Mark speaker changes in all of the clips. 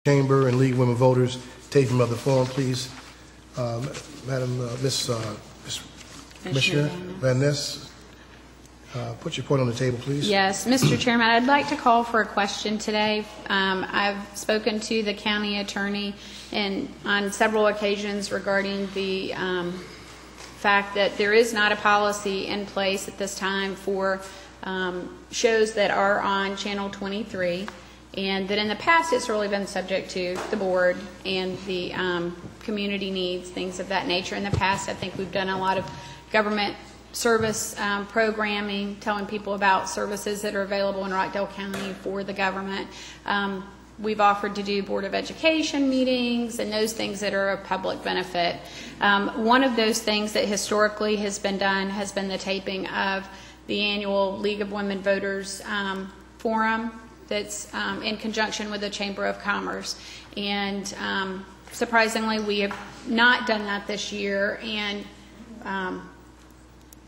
Speaker 1: Chamber and League of Women Voters, taping of the forum, please. Miss Commissioner Van Ness, put your point on the table, please.
Speaker 2: Yes, Mr. Chairman, I'd like to call for a question today. I've spoken to the county attorney on several occasions regarding the fact that there is not a policy in place at this time for shows that are on Channel 23. And that in the past it's really been subject to the board and the community needs, things of that nature. In the past, I think we've done a lot of government service programming, telling people about services that are available in Rockdale County for the government. We've offered to do Board of Education meetings and those things that are of public benefit. One of those things that historically has been done has been the taping of the annual League of Women Voters forum that's in conjunction with the Chamber of Commerce. And surprisingly, we have not done that this year, and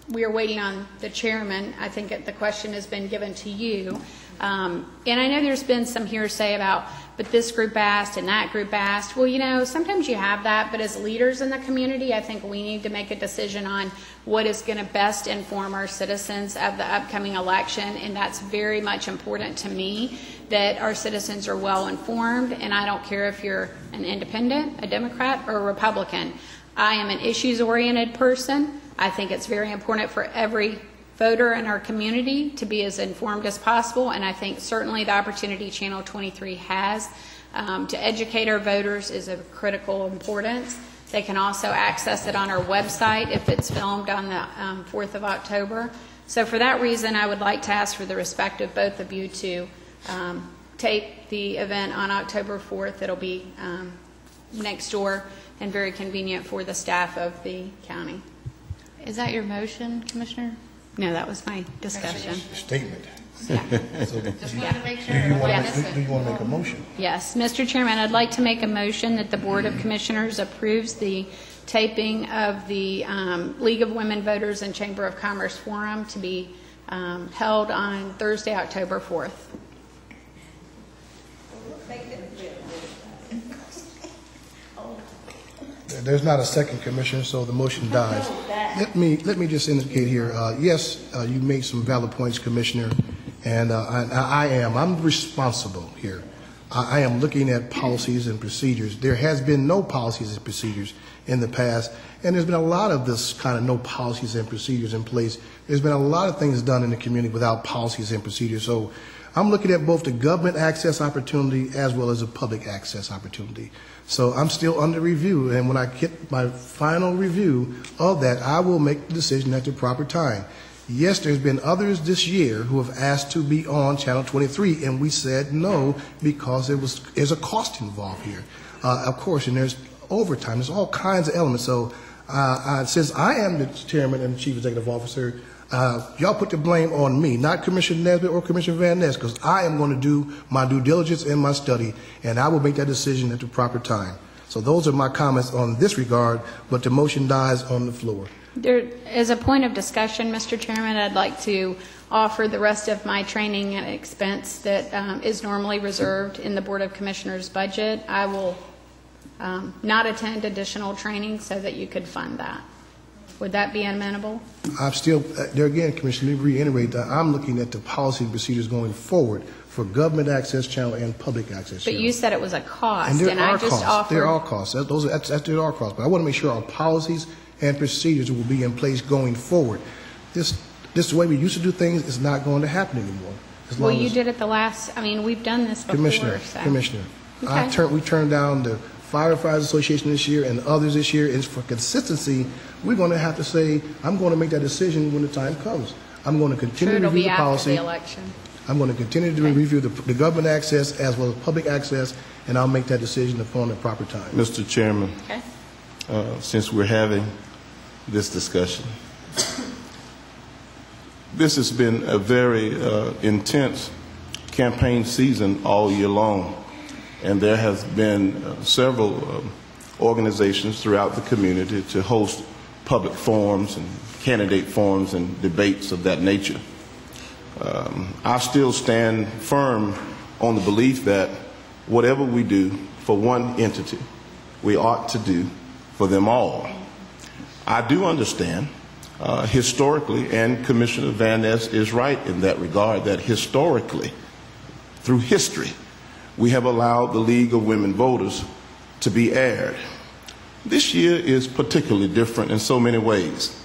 Speaker 2: we are waiting on the chairman. I think the question has been given to you. And I know there's been some hearsay about, but this group asked and that group asked. Well, you know, sometimes you have that, but as leaders in the community, I think we need to make a decision on what is going to best inform our citizens of the upcoming election, and that's very much important to me, that our citizens are well informed, and I don't care if you're an independent, a Democrat, or a Republican. I am an issues-oriented person. I think it's very important for every voter in our community to be as informed as possible, and I think certainly the opportunity Channel 23 has to educate our voters is of critical importance. They can also access it on our website if it's filmed on the 4th of October. So for that reason, I would like to ask for the respect of both of you to tape the event on October 4th. It'll be next door and very convenient for the staff of the county. Is that your motion, Commissioner? No, that was my discussion.
Speaker 1: Statement.
Speaker 2: Yeah.
Speaker 1: So,
Speaker 3: Just wanted to make sure.
Speaker 1: do you want to make a motion?
Speaker 2: Yes, Mr. Chairman, I'd like to make a motion that the Board of Commissioners approves the taping of the League of Women Voters and Chamber of Commerce Forum to be held on Thursday, October 4th.
Speaker 1: There's not a second, Commissioner, so the motion dies. Let me just indicate here. Yes, you made some valid points, Commissioner, and I'm responsible here. I am looking at policies and procedures. There has been no policies and procedures in the past, and there's been a lot of this kind of no policies and procedures in place. There's been a lot of things done in the community without policies and procedures. So I'm looking at both the government access opportunity as well as the public access opportunity. So I'm still under review, and when I get my final review of that, I will make the decision at the proper time. Yes, there's been others this year who have asked to be on Channel 23, and we said no because there's a cost involved here. Of course, and there's overtime. There's all kinds of elements. So since I am the chairman and chief executive officer, y'all put the blame on me, not Commissioner Nesbitt or Commissioner Van Ness, because I am going to do my due diligence and my study, and I will make that decision at the proper time. So those are my comments on this regard, but the motion dies on the floor.
Speaker 2: There, as a point of discussion, Mr. Chairman, I'd like to offer the rest of my training and expense that is normally reserved in the Board of Commissioners budget. I will not attend additional training so that you could fund that. Would that be amenable?
Speaker 1: I'm still, there again, Commissioner, let me reiterate that I'm looking at the policy and procedures going forward for government access channel and public access channel.
Speaker 2: But you said it was a cost,
Speaker 1: and there are
Speaker 2: I just
Speaker 1: costs.
Speaker 2: offered...
Speaker 1: There are costs. There are costs. But I want to make sure our policies and procedures will be in place going forward. This way we used to do things is not going to happen anymore.
Speaker 2: Well, you did it the last, I mean, we've done this before.
Speaker 1: Commissioner,
Speaker 2: Okay.
Speaker 1: we turned down the Firefighters Association this year and others this year. Is for consistency, we're going to have to say, I'm going to make that decision when the time comes. I'm going to continue to review the policy.
Speaker 2: It'll be after the election.
Speaker 1: I'm going to continue to review the government access as well as public access, and I'll make that decision upon the proper time.
Speaker 4: Mr. Chairman,
Speaker 2: Okay.
Speaker 4: Since we're having this discussion, this has been a very intense campaign season all year long. And there has been several organizations throughout the community to host public forums and candidate forums and debates of that nature. I still stand firm on the belief that whatever we do for one entity, we ought to do for them all. I do understand historically, and Commissioner Van Ness is right in that regard, that historically, through history, we have allowed the League of Women Voters to be aired. This year is particularly different in so many ways.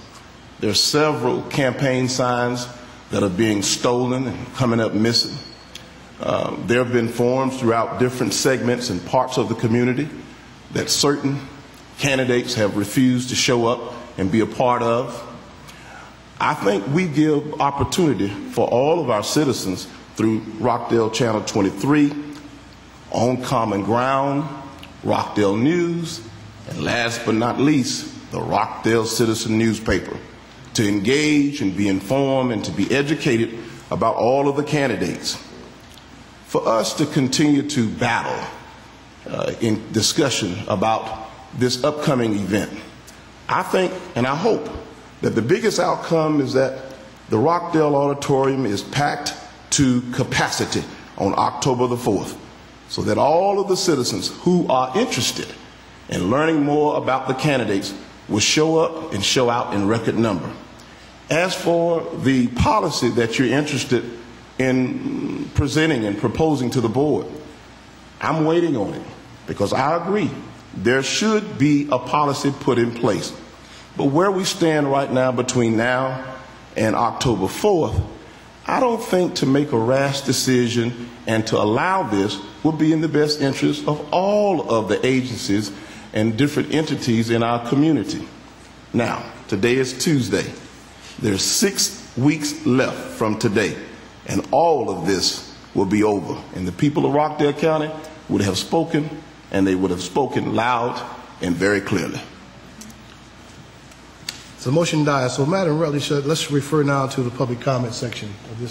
Speaker 4: There are several campaign signs that are being stolen and coming up missing. There have been forums throughout different segments and parts of the community that certain candidates have refused to show up and be a part of. I think we give opportunity for all of our citizens through Rockdale Channel 23, On Common Ground, Rockdale News, and last but not least, the Rockdale Citizen newspaper, to engage and be informed and to be educated about all of the candidates. For us to continue to battle in discussion about this upcoming event, I think and I hope that the biggest outcome is that the Rockdale Auditorium is packed to capacity on October the 4th, so that all of the citizens who are interested in learning more about the candidates will show up and show out in record number. As for the policy that you're interested in presenting and proposing to the board, I'm waiting on it, because I agree there should be a policy put in place. But where we stand right now, between now and October 4th, I don't think to make a rash decision and to allow this would be in the best interest of all of the agencies and different entities in our community. Now, today is Tuesday. There's 6 weeks left from today, and all of this will be over. And the people of Rockdale County would have spoken, and they would have spoken loud and very clearly.
Speaker 1: So the motion dies. So Madam Rutledge, let's refer now to the public comment section of this.